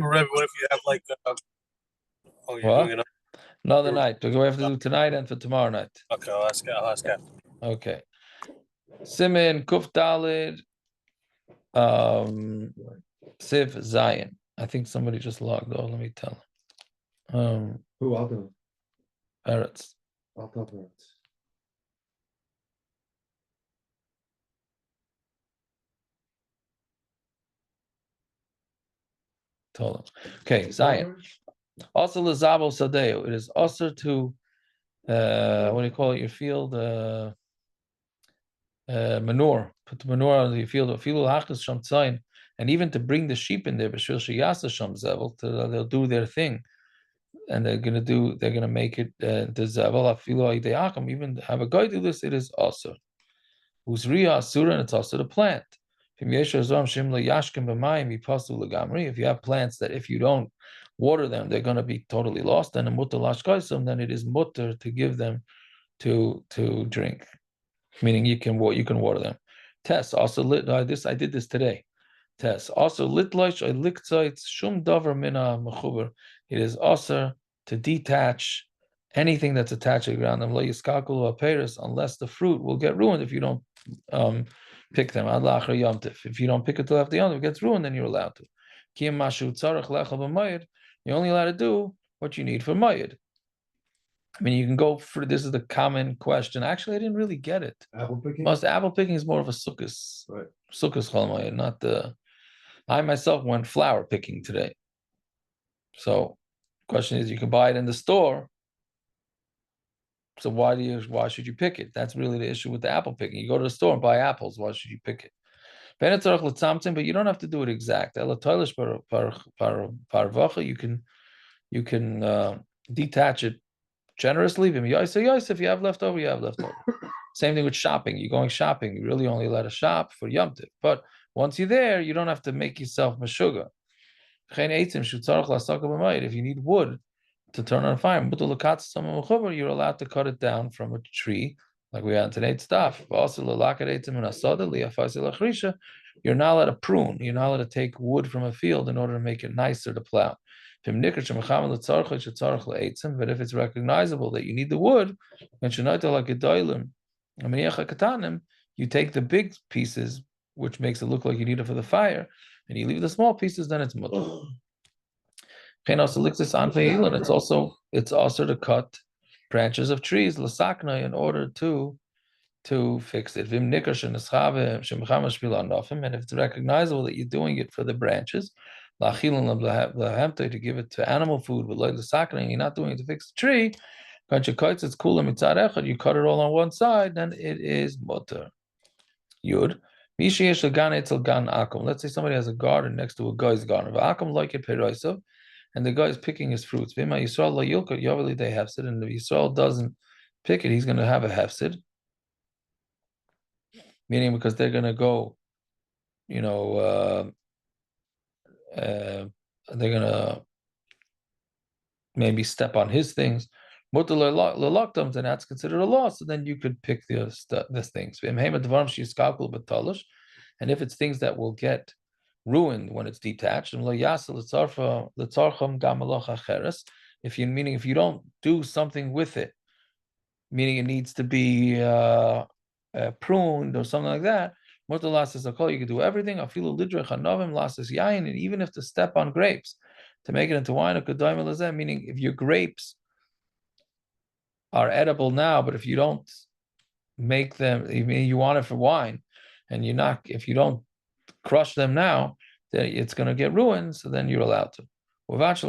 Rebbe, what if you have like? Oh, you're doing What? it. Another night. Do we have to do tonight and for tomorrow night? Okay, I'll ask. After. Okay. Simin Kuf Dalid Siv Zion. I think somebody just logged on. Let me tell him. Who? I'll do it. Eretz. I'll tell Eretz. Told him. Okay, Zion. Also Lazabo Sadeo. It is also to what do you call it? Your field manure. Put the manure on the field. And even to bring the sheep in there, they'll do their thing. And they're gonna make it the zevel. Even have a guy do this, it is also. Uzriya asura, and it's also the plant. If you have plants that if you don't water them, they're going to be totally lost, then it is mutter to give them to drink. Meaning you can water them. Test also lit. I did this today. Test also litloish I liktzites shum davar mina mechuber. It is also to detach anything that's attached to the ground. Unless the fruit will get ruined if you don't pick them. If you don't pick it till after the yom, it gets ruined, then you're allowed to. You're only allowed to do what you need for mayid. I mean, you can go for this is the common question. Actually, I didn't really get it. Apple picking? Apple picking is more of a sukkahs. Right. Sukkahs chol not the. I myself went flower picking today. So, the question is, you can buy it in the store. So why should you pick it? That's really the issue with the apple picking. You go to the store and buy apples. Why should you pick it? But you don't have to do it exact. You can detach it generously. If you have leftover, you have leftover. Same thing with shopping. You're going shopping. You really only let a shop for Yom Tov. But once you're there, you don't have to make yourself mashuga. If you need wood to turn on a fire, you're allowed to cut it down from a tree, like we had today's stuff. Also, you're not allowed to prune. You're not allowed to take wood from a field in order to make it nicer to plow. But if it's recognizable that you need the wood, you take the big pieces, which makes it look like you need it for the fire, and you leave the small pieces, then it's mutter. It's also to cut branches of trees in order to fix it. And if it's recognizable that you're doing it for the branches, to give it to animal food, but you're not doing it to fix the tree, you cut it all on one side, then it is mutter. Yud. Let's say somebody has a garden next to a guy's garden. And the guy is picking his fruits. And if Yisrael doesn't pick it, he's going to have a hefsid. Meaning because they're going to go, they're going to maybe step on his things. And that's considered a loss. So then you could pick this things. And if it's things that will get ruined when it's detached, if you don't do something with it, meaning it needs to be pruned or something like that, you can do everything. And even if to step on grapes to make it into wine, meaning if your grapes are edible now, but if you don't make them, you want it for wine, and if you don't crush them now, then it's going to get ruined, so then you're allowed to. As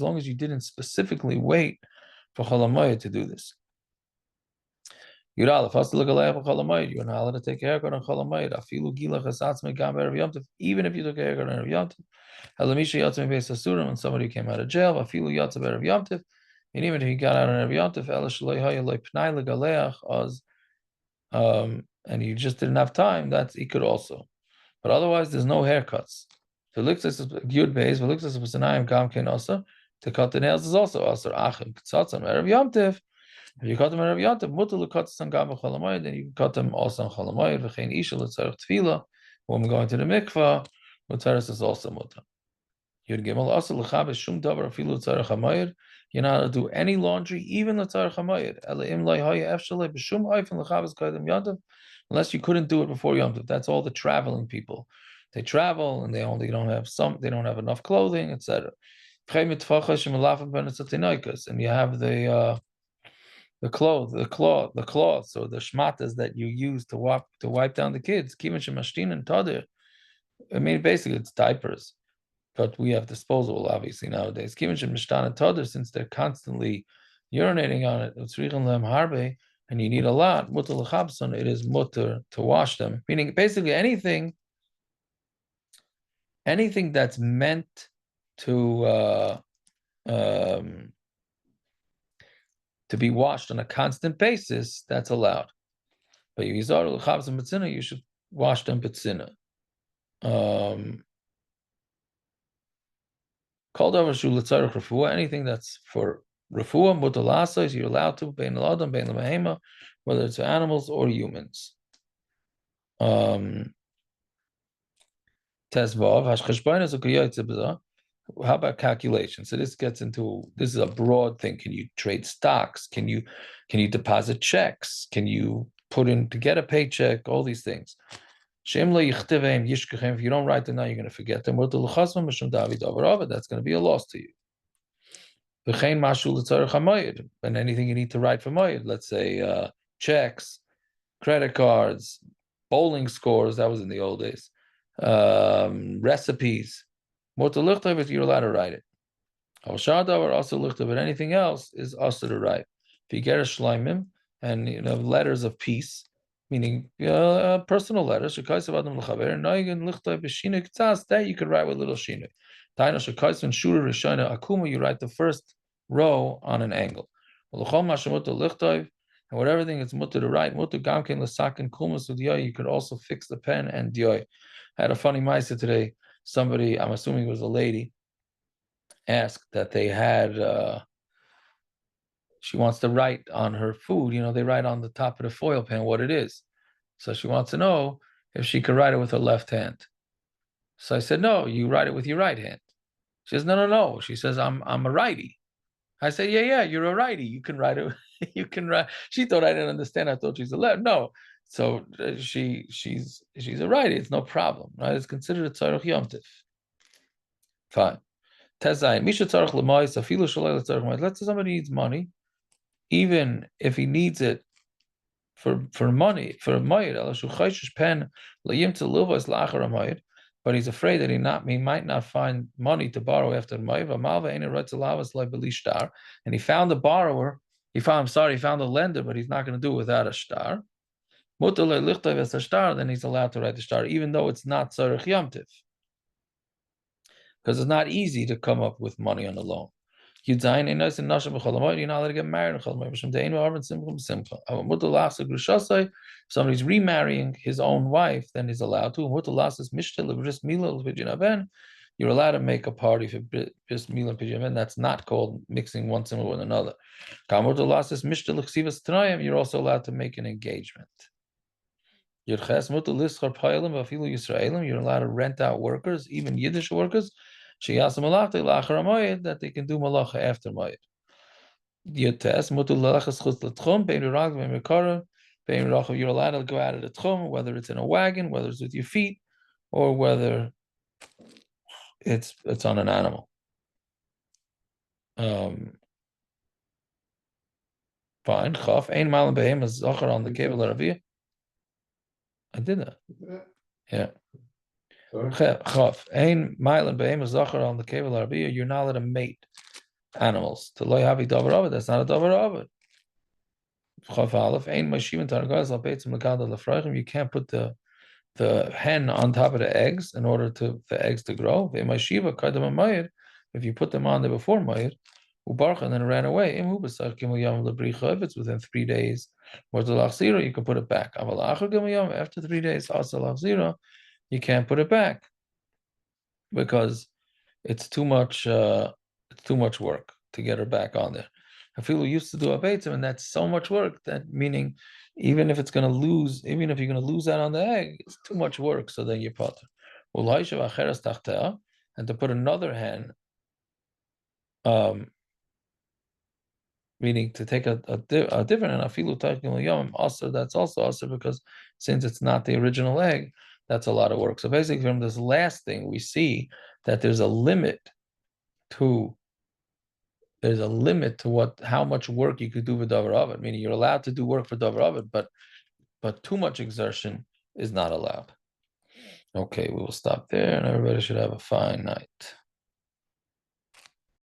long as you didn't specifically wait for Cholamoyed to do this. You're not allowed to take a haircut on Cholamoyed. Even if you took a haircut on Yom Tov. When somebody came out of jail, and even if he got out on Yom Tov, and you just didn't have time, he could also. But otherwise, there's no haircuts. To cut the nails is also also. If you cut them on Yom Tov, then you can cut them also on Cholamoyed. Woman going to the mikvah, Mutaris is also mutar. Yud Gimel also l'chabes shum davar afilu tzarech hamayir. You're not allowed to do any laundry, even l'tzarech hamayir. Ela im loy haya efshalei b'shum oifen l'chabes kaidem yontav, unless you couldn't do it before yontav. That's all the traveling people. They travel and they don't have enough clothing, etc. And you have the cloths or the shmatas that you use to wipe down the kids. I mean, basically, it's diapers, but we have disposable, obviously, nowadays. Since they're constantly urinating on it, and you need a lot, it is mutter to wash them. Meaning, basically, anything that's meant to be washed on a constant basis, that's allowed. But you should wash them betzina. Called over anything that's for refuah, mutalasa, you're allowed to, bein l'adam, bein l'mehema, whether it's animals or humans. Tesvav, how about calculation? So this is a broad thing. Can you trade stocks? Can you deposit checks? Can you put in to get a paycheck? All these things. If you don't write them now, you're going to forget them. That's going to be a loss to you. And anything you need to write for mayid, let's say checks, credit cards, bowling scores, that was in the old days, recipes. You're allowed to write it. But anything else is also to write. If you get a shleimim and letters of peace, meaning personal letters, that you could write with little shinu. You write the first row on an angle. And whatever thing it's mutter to write, you could also fix the pen and dioy. I had a funny ma'aseh today. Somebody, I'm assuming it was a lady, asked that they had, she wants to write on her food, they write on the top of the foil pan what it is. So she wants to know if she could write it with her left hand. So I said, no, you write it with your right hand. She says, no. She says, I'm a righty. I said, yeah, you're a righty. You can write it. You can write. She thought I didn't understand. I thought she's a left. No. So she's a righty. It's no problem. Right? It's considered a tzarech yom tif. Fine. Let's say somebody needs money, even if he needs it for money, for a mayid, but he's afraid that he might not find money to borrow after the mayid, and he found the borrower, he found the lender, but he's not going to do it without a star. Then he's allowed to write the star, even though it's not tzarech yom tif. Because it's not easy to come up with money on a loan. You're not allowed to get married. If somebody's remarrying his own wife, then he's allowed to. You're allowed to make a party for bris milah and pidyon. That's not called mixing one symbol with another. You're also allowed to make an engagement. You're allowed to rent out workers, even Yiddish workers, that they can do malacha after mayid. You're allowed to go out of the tchum, whether it's in a wagon, whether it's with your feet, or whether it's on an animal. Fine. Chaf ein malam behem is zachar on the cable Arabia. I did that. Yeah. Chaf ein malam behem is zachar on the cable Arabia. You're not allowed to mate animals. To loy havi davar aved, that's not a davar aved. Chaf aleph ein mashivin targaz al beitzim lekadal lefrachim. You can't put the hen on top of the eggs in order to the eggs to grow. If you put them on there before mayid, and then it ran away. If it's within 3 days, you can put it back. After 3 days, you can't put it back because it's too much work to get her back on there. I feel we used to do a beitzim, and that's so much work that meaning even if you're going to lose out on the egg, it's too much work. So then you're potter. and to put another hen, meaning to take a different and afilu taikil yom also, that's also also because since it's not the original egg, that's a lot of work. So basically, from this last thing, we see that there's a limit to how much work you could do with davar avid. Meaning you're allowed to do work for davar avid, but too much exertion is not allowed. Okay, we will stop there, and everybody should have a fine night.